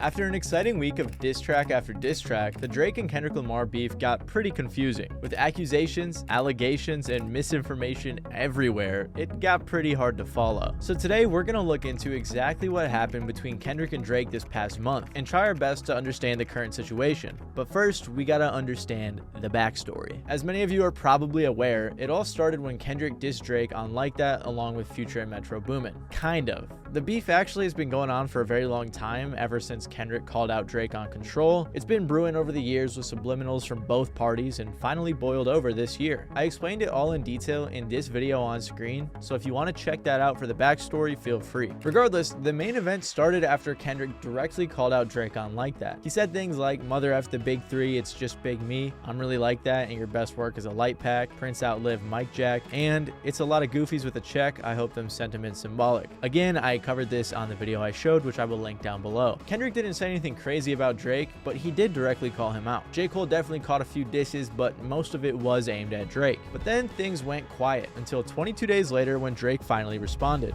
After an exciting week of diss track after diss track, the Drake and Kendrick Lamar beef got pretty confusing. With accusations, allegations, and misinformation everywhere, it got pretty hard to follow. So today we're gonna look into exactly what happened between Kendrick and Drake this past month, and try our best to understand the current situation. But first, we gotta understand the backstory. As many of you are probably aware, it all started when Kendrick dissed Drake on Like That along with Future and Metro Boomin. Kind of. The beef actually has been going on for a very long time, ever since Kendrick called out Drake on Control. It's been brewing over the years with subliminals from both parties and finally boiled over this year. I explained it all in detail in this video on screen, so if you want to check that out for the backstory, feel free. Regardless, the main event started after Kendrick directly called out Drake on Like That. He said things like, "Mother F the big three, it's just big me. I'm really like that, and your best work is a light pack. Prince outlived Mike Jack, and it's a lot of goofies with a check. I hope them sentiments symbolic." Again, I covered this on the video I showed, which I will link down below. Kendrick didn't say anything crazy about Drake, but he did directly call him out. J. Cole definitely caught a few disses, but most of it was aimed at Drake. But then things went quiet until 22 days later when Drake finally responded.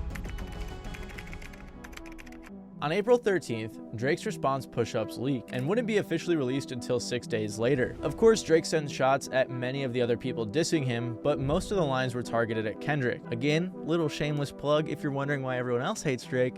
On April 13th, Drake's response push-ups leaked and wouldn't be officially released until 6 days later. Of course, Drake sent shots at many of the other people dissing him, but most of the lines were targeted at Kendrick. Again, little shameless plug if you're wondering why everyone else hates Drake,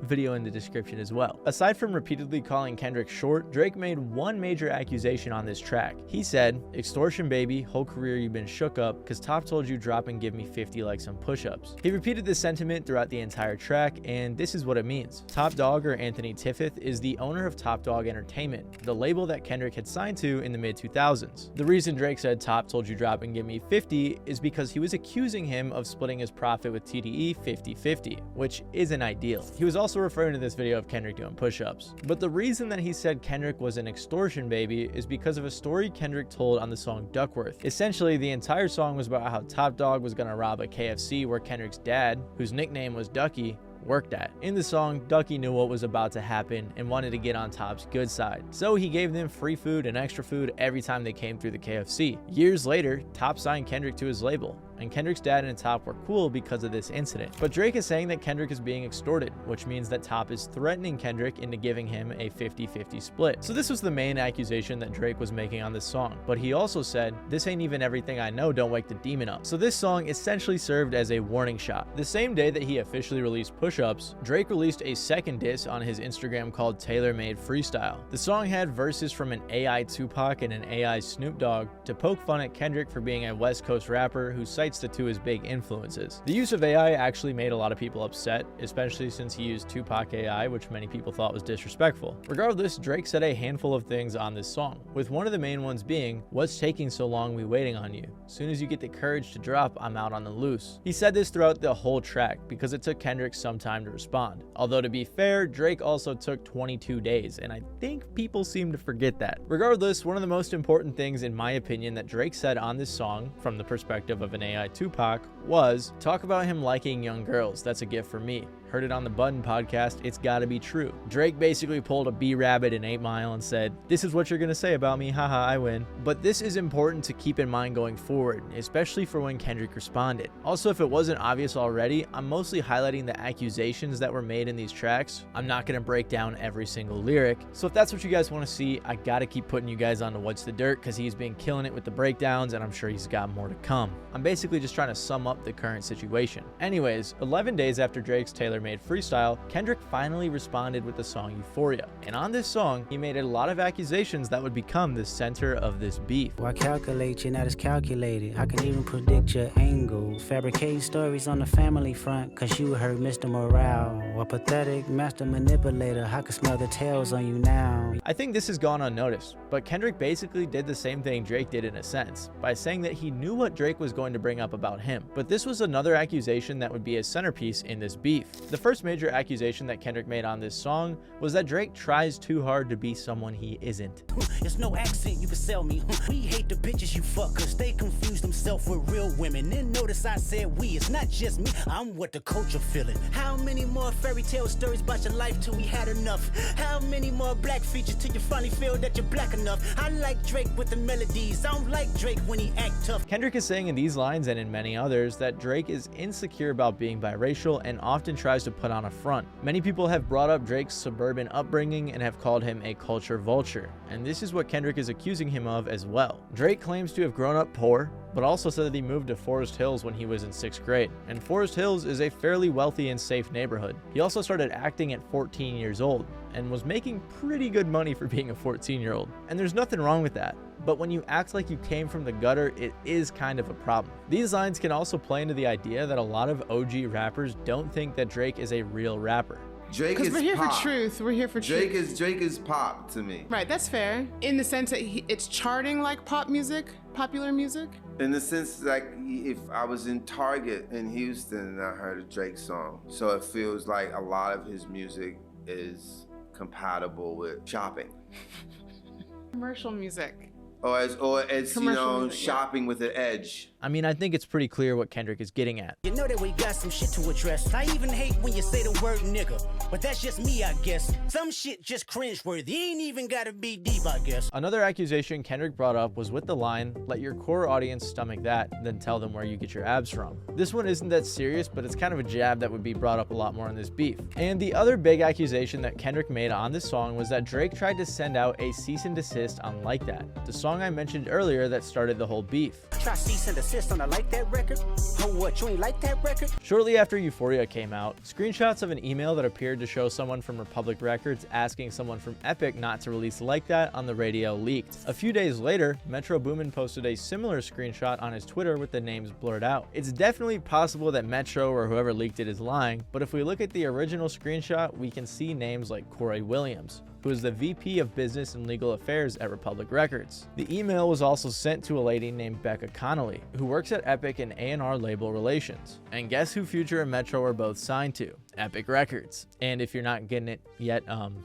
video in the description as well. Aside from repeatedly calling Kendrick short, Drake made one major accusation on this track. He said, "Extortion baby, whole career you've been shook up, cause Top told you drop and give me 50 like some push-ups." He repeated this sentiment throughout the entire track, and this is what it means. Top Dog, or Anthony Tiffith, is the owner of Top Dog Entertainment, the label that Kendrick had signed to in the mid-2000s. The reason Drake said Top told you drop and give me 50 is because he was accusing him of splitting his profit with TDE 50-50, which isn't ideal. He was also referring to this video of Kendrick doing push-ups. But the reason that he said Kendrick was an extortion baby is because of a story Kendrick told on the song Duckworth. Essentially, the entire song was about how Top Dog was gonna rob a KFC where Kendrick's dad, whose nickname was Ducky, worked at. In the song, Ducky knew what was about to happen and wanted to get on Top's good side, so he gave them free food and extra food every time they came through the KFC. Years later, Top signed Kendrick to his label, and Kendrick's dad and Top were cool because of this incident. But Drake is saying that Kendrick is being extorted, which means that Top is threatening Kendrick into giving him a 50-50 split. So this was the main accusation that Drake was making on this song. But he also said, "This ain't even everything I know, don't wake the demon up." So this song essentially served as a warning shot. The same day that he officially released Push-Ups, Drake released a second diss on his Instagram called Tailor Made Freestyle. The song had verses from an AI Tupac and an AI Snoop Dogg to poke fun at Kendrick for being a West Coast rapper who cites the two as big influences. The use of AI actually made a lot of people upset, especially since he used Tupac AI, which many people thought was disrespectful. Regardless, Drake said a handful of things on this song, with one of the main ones being, "What's taking so long, we waiting on you? Soon as you get the courage to drop, I'm out on the loose." He said this throughout the whole track because it took Kendrick some time to respond. Although to be fair, Drake also took 22 days, and I think people seem to forget that. Regardless, one of the most important things in my opinion that Drake said on this song, from the perspective of an AI Tupac, was, "Talk about him liking young girls, that's a gift for me. Heard it on the Button podcast, it's gotta be true." Drake basically pulled a B-Rabbit in 8 Mile and said, "This is what you're gonna say about me, haha, I win." But this is important to keep in mind going forward, especially for when Kendrick responded. Also, if it wasn't obvious already, I'm mostly highlighting the accusations that were made in these tracks. I'm not gonna break down every single lyric. So if that's what you guys wanna see, I gotta keep putting you guys on to What's the Dirt, because he's been killing it with the breakdowns, and I'm sure he's got more to come. I'm basically just trying to sum up the current situation. Anyways, 11 days after Drake's Tailor Made Freestyle, Kendrick finally responded with the song Euphoria. And on this song, he made a lot of accusations that would become the center of this beef. Why calculate you, not as calculated? I can even predict your angle. Fabricating stories on the family front, cause you heard Mr. Morale. A pathetic master manipulator, I can smell the tails on you now. I think this has gone unnoticed, but Kendrick basically did the same thing Drake did in a sense, by saying that he knew what Drake was going to bring up about him. But this was another accusation that would be a centerpiece in this beef. The first major accusation that Kendrick made on this song was that Drake tries too hard to be someone he isn't. There's no accent you can sell me. We hate the bitches you fuck, cause they confuse themselves with real women. Then notice I said we, it's not just me, I'm what the culture feeling. How many more fairy tale stories about your life till we had enough? How many more black features till you finally feel that you're black enough? I like Drake with the melodies, I don't like Drake when he act tough. Kendrick is saying in these lines and in many others that Drake is insecure about being biracial and often tries tries to put on a front. Many people have brought up Drake's suburban upbringing and have called him a culture vulture, and this is what Kendrick is accusing him of as well. Drake claims to have grown up poor, but also said that he moved to Forest Hills when he was in 6th grade, and Forest Hills is a fairly wealthy and safe neighborhood. He also started acting at 14 years old, and was making pretty good money for being a 14-year-old. And there's nothing wrong with that. But when you act like you came from the gutter, it is kind of a problem. These lines can also play into the idea that a lot of OG rappers don't think that Drake is a real rapper. Drake is Because we're here pop. for truth. We're here for Drake truth. Drake is pop to me. Right, that's fair. In the sense that it's charting like pop music, popular music. In the sense, like, if I was in Target in Houston and I heard a Drake song, so it feels like a lot of his music is compatible with shopping. Commercial music. Or it's you Commercial know, music, yeah. shopping with an edge. I mean, I think it's pretty clear what Kendrick is getting at. You know that we got some shit to address. I even hate when you say the word nigga, but that's just me, I guess. Some shit just cringeworthy. Ain't even gotta be deep, I guess. Another accusation Kendrick brought up was with the line, "Let your core audience stomach that, then tell them where you get your abs from." This one isn't that serious, but it's kind of a jab that would be brought up a lot more in this beef. And the other big accusation that Kendrick made on this song was that Drake tried to send out a cease and desist on Like That, the song I mentioned earlier that started the whole beef. Try cease and desist on a Like That record? Oh, what, you ain't like that record? Shortly after Euphoria came out, screenshots of an email that appeared to show someone from Republic Records asking someone from Epic not to release Like That on the radio leaked. A few days later, Metro Boomin posted a similar screenshot on his Twitter with the names blurred out. It's definitely possible that Metro or whoever leaked it is lying, but if we look at the original screenshot, we can see names like Corey Williams, who is the VP of Business and Legal Affairs at Republic Records. The email was also sent to a lady named Becca Connolly, who works at Epic in A&R Label Relations. And guess who Future and Metro are both signed to? Epic Records. And if you're not getting it yet,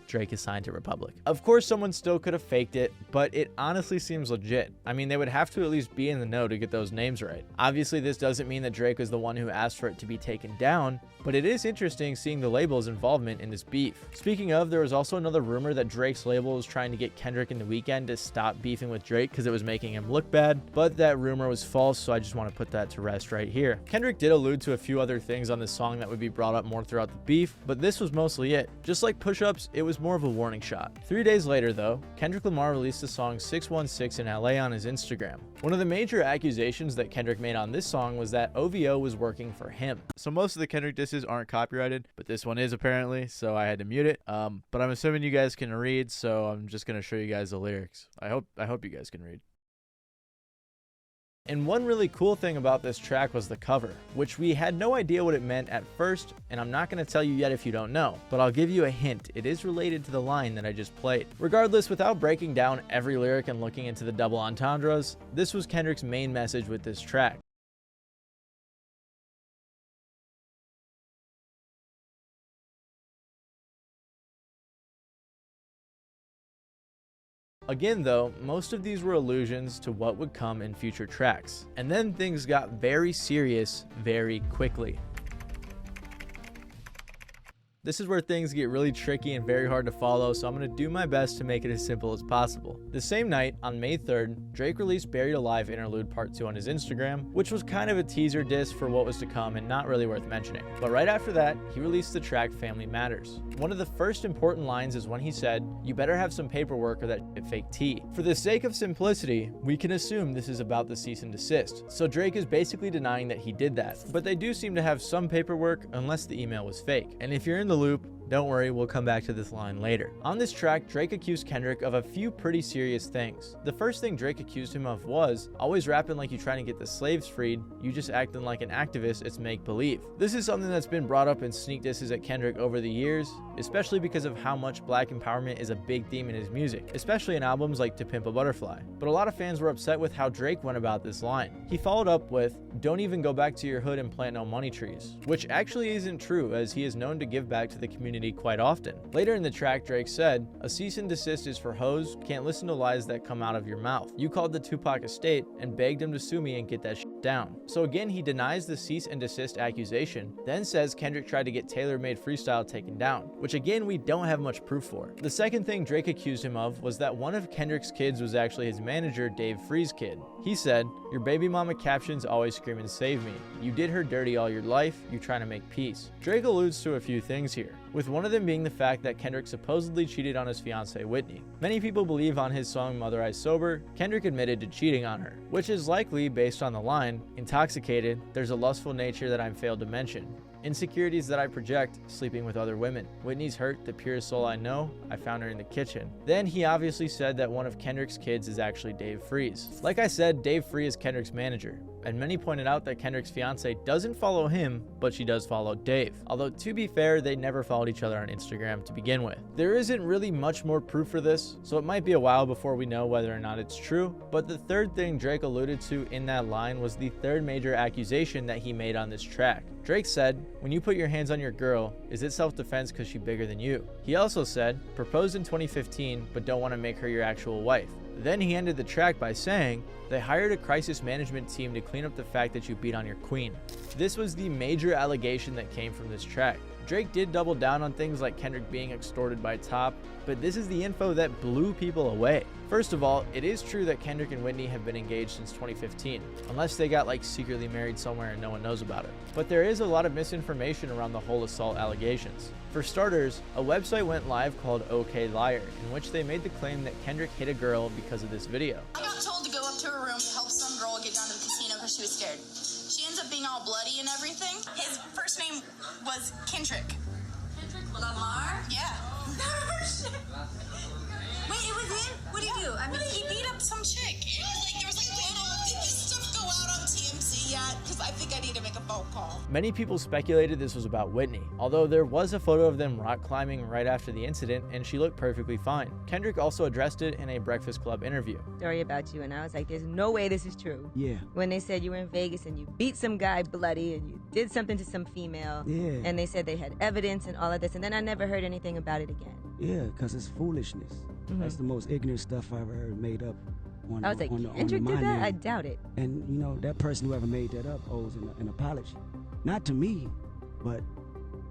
Drake is signed to Republic. Of course, someone still could have faked it, but it honestly seems legit. I mean, they would have to at least be in the know to get those names right. Obviously, this doesn't mean that Drake was the one who asked for it to be taken down, but it is interesting seeing the label's involvement in this beef. Speaking of, there was also another rumor that Drake's label was trying to get Kendrick and The Weeknd to stop beefing with Drake because it was making him look bad, but that rumor was false, so I just want to put that to rest right here. Kendrick did allude to a few other things on this song that would be brought up more throughout the beef, but this was mostly it. Just like Push-Ups, it was more of a warning shot. 3 days later though, Kendrick Lamar released the song 616 in LA on his Instagram. One of the major accusations that Kendrick made on this song was that OVO was working for him. So most of the Kendrick disses aren't copyrighted, but this one is apparently, so I had to mute it. But I'm assuming you guys can read, so I'm just gonna show you guys the lyrics. I hope you guys can read. And one really cool thing about this track was the cover, which we had no idea what it meant at first, and I'm not going to tell you yet if you don't know, but I'll give you a hint. It is related to the line that I just played. Regardless, without breaking down every lyric and looking into the double entendres, this was Kendrick's main message with this track. Again though, most of these were allusions to what would come in future tracks. And then things got very serious very quickly. This is where things get really tricky and very hard to follow, so I'm going to do my best to make it as simple as possible. The same night, on May 3rd, Drake released Buried Alive Interlude Part 2 on his Instagram, which was kind of a teaser diss for what was to come and not really worth mentioning. But right after that, he released the track Family Matters. One of the first important lines is when he said, "You better have some paperwork or that fake tea." For the sake of simplicity, we can assume this is about the cease and desist. So Drake is basically denying that he did that, but they do seem to have some paperwork unless the email was fake. And if you're in the loop, don't worry, we'll come back to this line later. On this track, Drake accused Kendrick of a few pretty serious things. The first thing Drake accused him of was, "Always rapping like you're trying to get the slaves freed, you just acting like an activist, it's make-believe." This is something that's been brought up in sneak disses at Kendrick over the years, especially because of how much black empowerment is a big theme in his music, especially in albums like To Pimp a Butterfly. But a lot of fans were upset with how Drake went about this line. He followed up with, "Don't even go back to your hood and plant no money trees," which actually isn't true, as he is known to give back to the community quite often. Later in the track, Drake said, "A cease and desist is for hoes, can't listen to lies that come out of your mouth. You called the Tupac estate and begged him to sue me and get that shit shut down. So again, he denies the cease and desist accusation, then says Kendrick tried to get tailor-made freestyle taken down, which again, we don't have much proof for. The second thing Drake accused him of was that one of Kendrick's kids was actually his manager, Dave Free's kid. He said, "Your baby mama captions always screaming save me. You did her dirty all your life, you trying to make peace." Drake alludes to a few things here, with one of them being the fact that Kendrick supposedly cheated on his fiancée Whitney. Many people believe on his song Mother I Sober, Kendrick admitted to cheating on her, which is likely based on the line, "Intoxicated, there's a lustful nature that I'm failed to mention. Insecurities that I project, sleeping with other women. Whitney's hurt, the purest soul I know, I found her in the kitchen." Then he obviously said that one of Kendrick's kids is actually Dave Free's. Like I said, Dave Free is Kendrick's manager, and many pointed out that Kendrick's fiancée doesn't follow him, but she does follow Dave. Although to be fair, they never followed each other on Instagram to begin with. There isn't really much more proof for this, so it might be a while before we know whether or not it's true, but the third thing Drake alluded to in that line was the third major accusation that he made on this track. Drake said, "When you put your hands on your girl, is it self-defense because she's bigger than you?" He also said, "Proposed in 2015, but don't want to make her your actual wife." Then he ended the track by saying, "They hired a crisis management team to clean up the fact that you beat on your queen." This was the major allegation that came from this track. Drake did double down on things like Kendrick being extorted by Top, but this is the info that blew people away. First of all, it is true that Kendrick and Whitney have been engaged since 2015, unless they got like secretly married somewhere and no one knows about it. But there is a lot of misinformation around the whole assault allegations. For starters, a website went live called OK Liar, in which they made the claim that Kendrick hit a girl because of this video. I got told to go up to her room, help some girl get down to the casino because she was scared. She ends up being all bloody and everything. His first name was Kendrick. Kendrick Lamar? Yeah. Wait, it was him? What did he do? I mean, he beat up some chick. It was like, there was like, did this stuff go out on TMZ yet? Because I think I need to make a phone call. Many people speculated this was about Whitney, although there was a photo of them rock climbing right after the incident and she looked perfectly fine. Kendrick also addressed it in a Breakfast Club interview. Story about you, and I was like, there's no way this is true. Yeah. When they said you were in Vegas and you beat some guy bloody and you did something to some female, Yeah. and they said they had evidence and all of this, and then I never heard anything about it again. Yeah, because it's foolishness. That's the most ignorant stuff I've ever heard made up on, I was like, on Kendrick my did that? name. I doubt it. And, you know, that person, whoever made that up, owes an apology. Not to me, but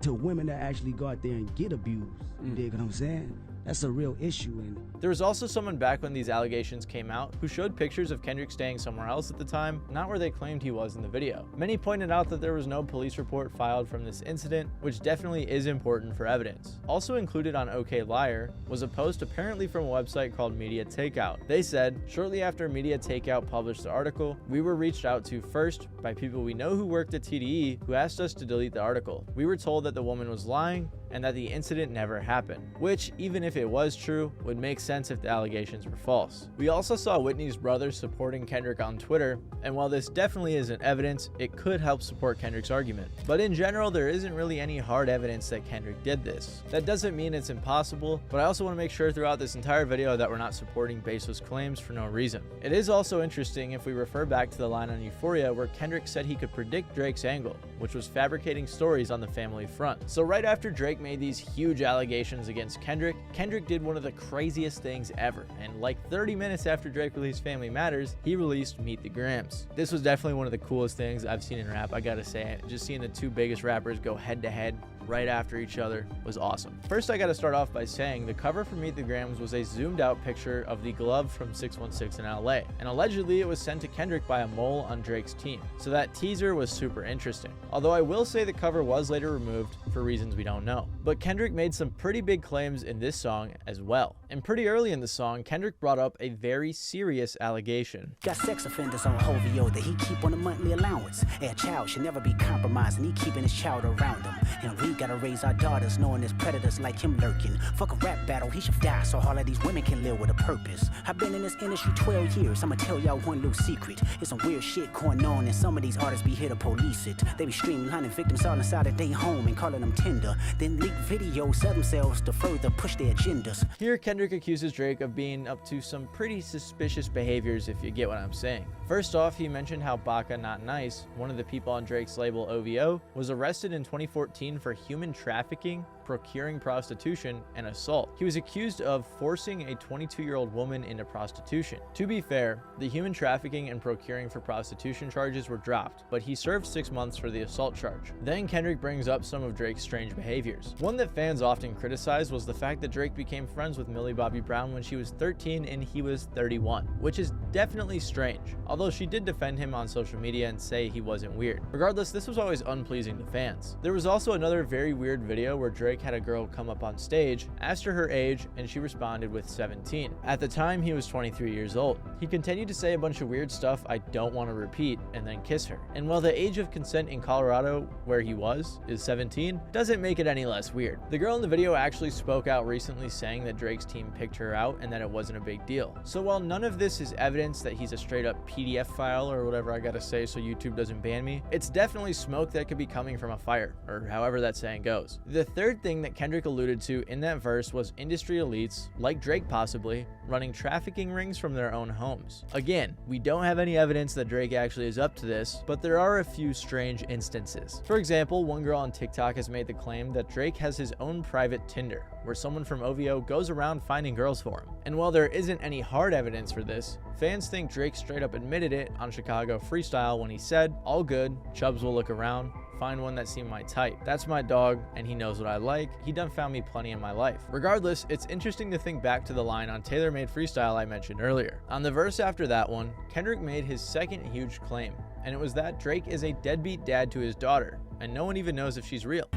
to women that actually go out there and get abused. You dig what I'm saying? That's a real issue. And There was also someone back when these allegations came out who showed pictures of Kendrick staying somewhere else at the time, not where they claimed he was in the video. Many pointed out that there was no police report filed from this incident, which definitely is important for evidence. Also included on OK Liar was a post apparently from a website called Media Takeout. They said, "Shortly after Media Takeout published the article, we were reached out to first by people we know who worked at TDE who asked us to delete the article. We were told that the woman was lying and that the incident never happened," which, even if it was true, would make sense if the allegations were false. We also saw Whitney's brother supporting Kendrick on Twitter, and while this definitely isn't evidence, it could help support Kendrick's argument. But in general, there isn't really any hard evidence that Kendrick did this. That doesn't mean it's impossible, but I also want to make sure throughout this entire video that we're not supporting baseless claims for no reason. It is also interesting if we refer back to the line on Euphoria where Kendrick said he could predict Drake's angle, which was fabricating stories on the family front. So right after Drake made these huge allegations against Kendrick, Kendrick did one of the craziest things ever, and like 30 minutes after Drake released Family Matters, he released Meet the Grams. This was definitely one of the coolest things I've seen in rap, I gotta say. Just seeing the two biggest rappers go head to head right after each other was awesome. First, I gotta start off by saying the cover for Meet the Grams was a zoomed out picture of the glove from 616 in LA, and allegedly it was sent to Kendrick by a mole on Drake's team. So that teaser was super interesting. Although I will say the cover was later removed for reasons we don't know. But Kendrick made some pretty big claims in this song as well. And pretty early in the song, Kendrick brought up a very serious allegation. Got sex offenders on Hovio that he keep on a monthly allowance. A child should never be compromised, and he keeping his child around him. And we gotta raise our daughters knowing there's predators like him lurking. Fuck a rap battle, he should die so all of these women can live with a purpose. I've been in this industry 12 years, I'ma tell y'all one little secret. It's some weird shit going on, and some of these artists be here to police it. They be streamlining victims all inside of their home and calling them tender. Then leak videos, sell themselves to further push their agendas. Here, Kendrick accuses Drake of being up to some pretty suspicious behaviors, if you get what I'm saying. First off, he mentioned how Baka Not Nice, one of the people on Drake's label OVO, was arrested in 2014 for human trafficking, procuring prostitution, and assault. He was accused of forcing a 22-year-old woman into prostitution. To be fair, the human trafficking and procuring for prostitution charges were dropped, but he served 6 months for the assault charge. Then Kendrick brings up some of Drake's strange behaviors. One that fans often criticized was the fact that Drake became friends with Millie Bobby Brown when she was 13 and he was 31, which is definitely strange, although she did defend him on social media and say he wasn't weird. Regardless, this was always unpleasing to fans. There was also another very weird video where Drake had a girl come up on stage, asked her age, and she responded with 17. At the time, he was 23 years old. He continued to say a bunch of weird stuff I don't want to repeat, and then kiss her. And while the age of consent in Colorado, where he was, is 17, doesn't make it any less weird. The girl in the video actually spoke out recently saying that Drake's team picked her out and that it wasn't a big deal. So while none of this is evidence that he's a straight up PDF file or whatever I gotta say so YouTube doesn't ban me, it's definitely smoke that could be coming from a fire, or however that saying goes. The third thing that Kendrick alluded to in that verse was industry elites, like Drake possibly, running trafficking rings from their own homes. Again, we don't have any evidence that Drake actually is up to this, but there are a few strange instances. For example, one girl on TikTok has made the claim that Drake has his own private Tinder, where someone from OVO goes around finding girls for him. And while there isn't any hard evidence for this, fans think Drake straight up admitted it on Chicago Freestyle when he said, "All good, Chubbs will look around, find one that seemed my type. That's my dog, and he knows what I like. He done found me plenty in my life." Regardless, it's interesting to think back to the line on Taylor Made Freestyle I mentioned earlier. On the verse after that one, Kendrick made his second huge claim, and it was that Drake is a deadbeat dad to his daughter, and no one even knows if she's real.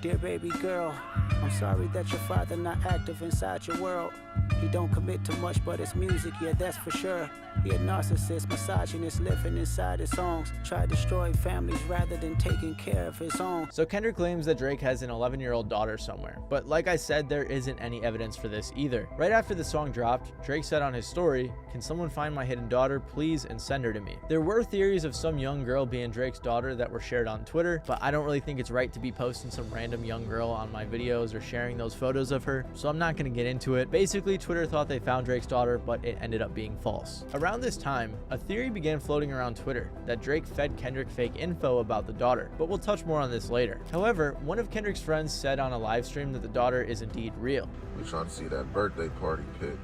Dear baby girl, I'm sorry that your father not active inside your world. He don't commit to much, but it's music, yeah, that's for sure. He a narcissist, misogynist, living inside his songs. Try to destroy families rather than taking care of his own. So Kendrick claims that Drake has an 11-year-old daughter somewhere, but like I said, there isn't any evidence for this either. Right after the song dropped, Drake said on his story, "Can someone find my hidden daughter, please, and send her to me?" There were theories of some young girl being Drake's daughter that were shared on Twitter, but I don't really think it's right to be posting some random young girl on my videos or sharing those photos of her, so I'm not gonna get into it. Basically, Twitter thought they found Drake's daughter, but it ended up being false. Around this time, a theory began floating around Twitter that Drake fed Kendrick fake info about the daughter, but we'll touch more on this later. However, one of Kendrick's friends said on a live stream that the daughter is indeed real. We trying to see that birthday party pics.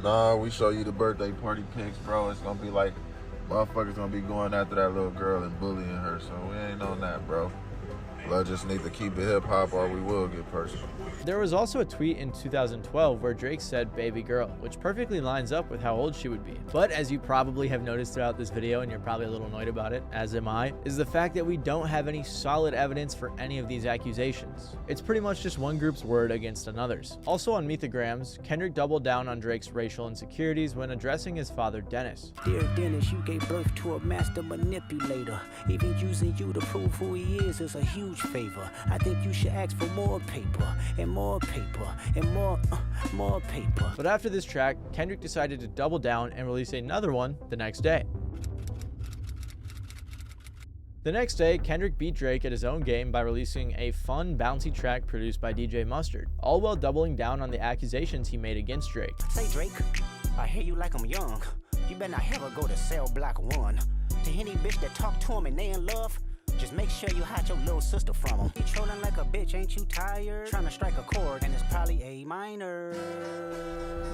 Nah, we show you the birthday party pics, bro. It's gonna be like, motherfuckers gonna be going after that little girl and bullying her, so we ain't on that, bro. I just need to keep it hip-hop or we will get personal. There was also a tweet in 2012 where Drake said "baby girl," which perfectly lines up with how old she would be. But as you probably have noticed throughout this video, and you're probably a little annoyed about it, as am I, is the fact that we don't have any solid evidence for any of these accusations. It's pretty much just one group's word against another's. Also on Meet the Grams, Kendrick doubled down on Drake's racial insecurities when addressing his father Dennis. Dear Dennis, you gave birth to a master manipulator. Even using you to prove who he is a huge favor. I think you should ask for more paper and more paper and more paper. But after this track, Kendrick decided to double down and release another one the next day. The next day, Kendrick beat Drake at his own game by releasing a fun, bouncy track produced by DJ Mustard, all while doubling down on the accusations he made against Drake. Say Drake, I hear you like I'm young. You better not ever go to cell block 1. To any bitch that talk to him and they in love, just make sure you hide your little sister from him. You trolling like a bitch, ain't you tired? Trying to strike a chord, and it's probably A minor.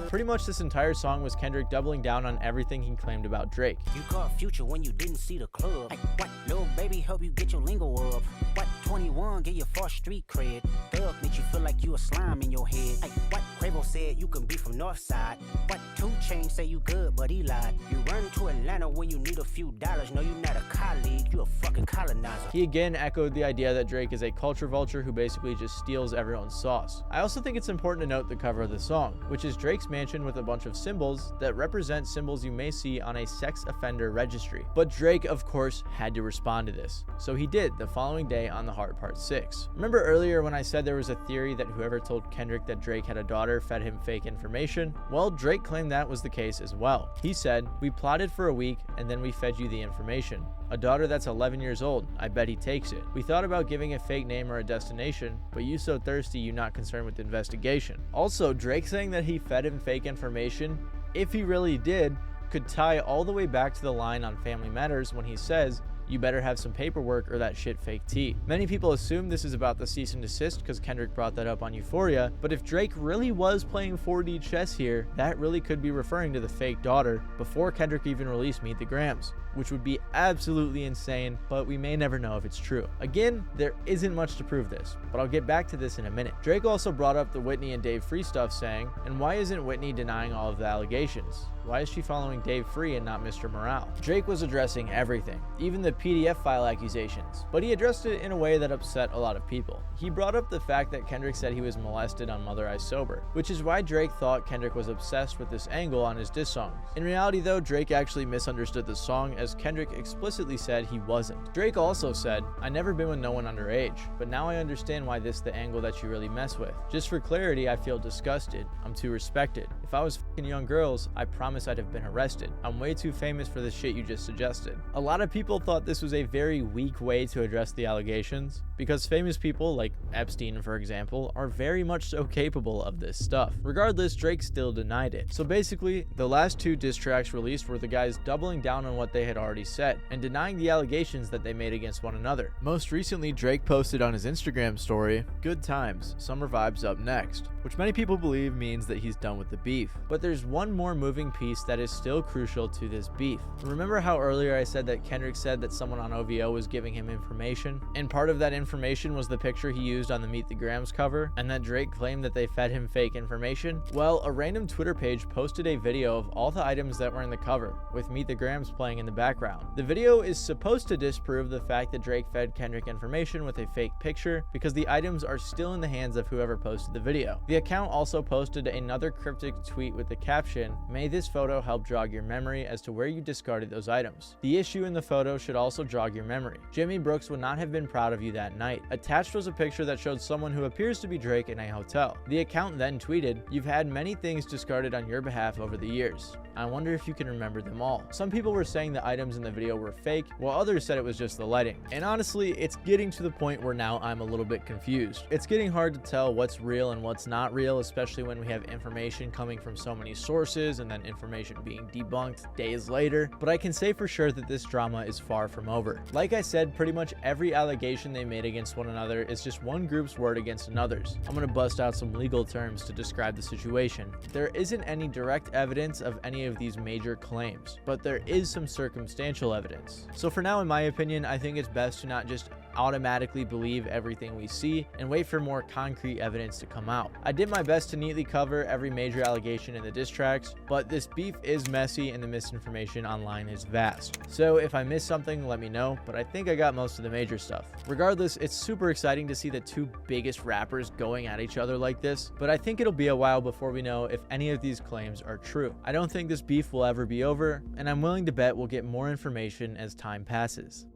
Pretty much this entire song was Kendrick doubling down on everything he claimed about Drake. You caught Future when you didn't see the club. Like, what? Little baby help you get your lingo up. What? 21 get your false street cred. Thug makes you feel like you a slime in your head. Like, what? Quavo said you can be from Northside. What? 2 Chainz say you good, but he lied. You run to Atlanta when you need a few dollars. No, you not a colleague, you a fucking colonizer. He again echoed the idea that Drake is a culture vulture who basically just steals everyone's sauce. I also think it's important to note the cover of the song, which is Drake's mansion with a bunch of symbols that represent symbols you may see on a sex offender registry. But Drake, of course, had to respond to this. So he did the following day on The Heart Part 6. Remember earlier when I said there was a theory that whoever told Kendrick that Drake had a daughter fed him fake information? Well, Drake claimed that was the case as well. He said, "We plotted for a week and then we fed you the information. A daughter that's 11 years old, I bet he takes it. We thought about giving a fake name or a destination, but you so thirsty you not concerned with the investigation." Also, Drake saying that he fed him fake information, if he really did, could tie all the way back to the line on Family Matters when he says, You better have some paperwork or that shit fake tea. Many people assume this is about the cease and desist because Kendrick brought that up on Euphoria, but if Drake really was playing 4D chess here, that really could be referring to the fake daughter before Kendrick even released Meet the Grams, which would be absolutely insane, but we may never know if it's true. Again, there isn't much to prove this, but I'll get back to this in a minute. Drake also brought up the Whitney and Dave Free stuff, saying, and why isn't Whitney denying all of the allegations? Why is she following Dave Free and not Mr. Morale? Drake was addressing everything, even the PDF file accusations, but he addressed it in a way that upset a lot of people. He brought up the fact that Kendrick said he was molested on Mother I Sober, which is why Drake thought Kendrick was obsessed with this angle on his diss songs. In reality though, Drake actually misunderstood the song, as Kendrick explicitly said he wasn't. Drake also said, I never been with no one underage, but now I understand why this the angle that you really mess with. Just for clarity, I feel disgusted. I'm too respected. If I was f***ing young girls, I promise I'd have been arrested. I'm way too famous for the shit you just suggested. A lot of people thought this was a very weak way to address the allegations, because famous people like Epstein, for example, are very much so capable of this stuff. Regardless, Drake still denied it. So basically, the last two diss tracks released were the guys doubling down on what they had already said and denying the allegations that they made against one another. Most recently, Drake posted on his Instagram story, "Good times, summer vibes up next," which many people believe means that he's done with the beef. But there's one more moving piece that is still crucial to this beef. Remember how earlier I said that Kendrick said that someone on OVO was giving him information? And part of that information was the picture he used on the Meet the Grams cover, and that Drake claimed that they fed him fake information? Well, a random Twitter page posted a video of all the items that were in the cover, with Meet the Grams playing in the background. The video is supposed to disprove the fact that Drake fed Kendrick information with a fake picture, because the items are still in the hands of whoever posted the video. The account also posted another cryptic tweet with the caption, "May this photo help jog your memory as to where you discarded those items. The issue in the photo should also jog your memory. Jimmy Brooks would not have been proud of you that night." Attached was a picture that showed someone who appears to be Drake in a hotel. The account then tweeted, "You've had many things discarded on your behalf over the years. I wonder if you can remember them all." Some people were saying the items in the video were fake, while others said it was just the lighting. And honestly, it's getting to the point where now I'm a little bit confused. It's getting hard to tell what's real and what's not real, especially when we have information coming from so many sources and then information being debunked days later. But I can say for sure that this drama is far from over. Like I said, pretty much every allegation they made against one another is just one group's word against another's. I'm gonna bust out some legal terms to describe the situation. There isn't any direct evidence of any of these major claims, but there is some circumstantial evidence. So for now, in my opinion, I think it's best to not just automatically believe everything we see and wait for more concrete evidence to come out. I did my best to neatly cover every major allegation in the diss tracks, but this beef is messy and the misinformation online is vast. So if I missed something, let me know, but I think I got most of the major stuff. Regardless, it's super exciting to see the two biggest rappers going at each other like this, but I think it'll be a while before we know if any of these claims are true. I don't think this beef will ever be over, and I'm willing to bet we'll get more information as time passes.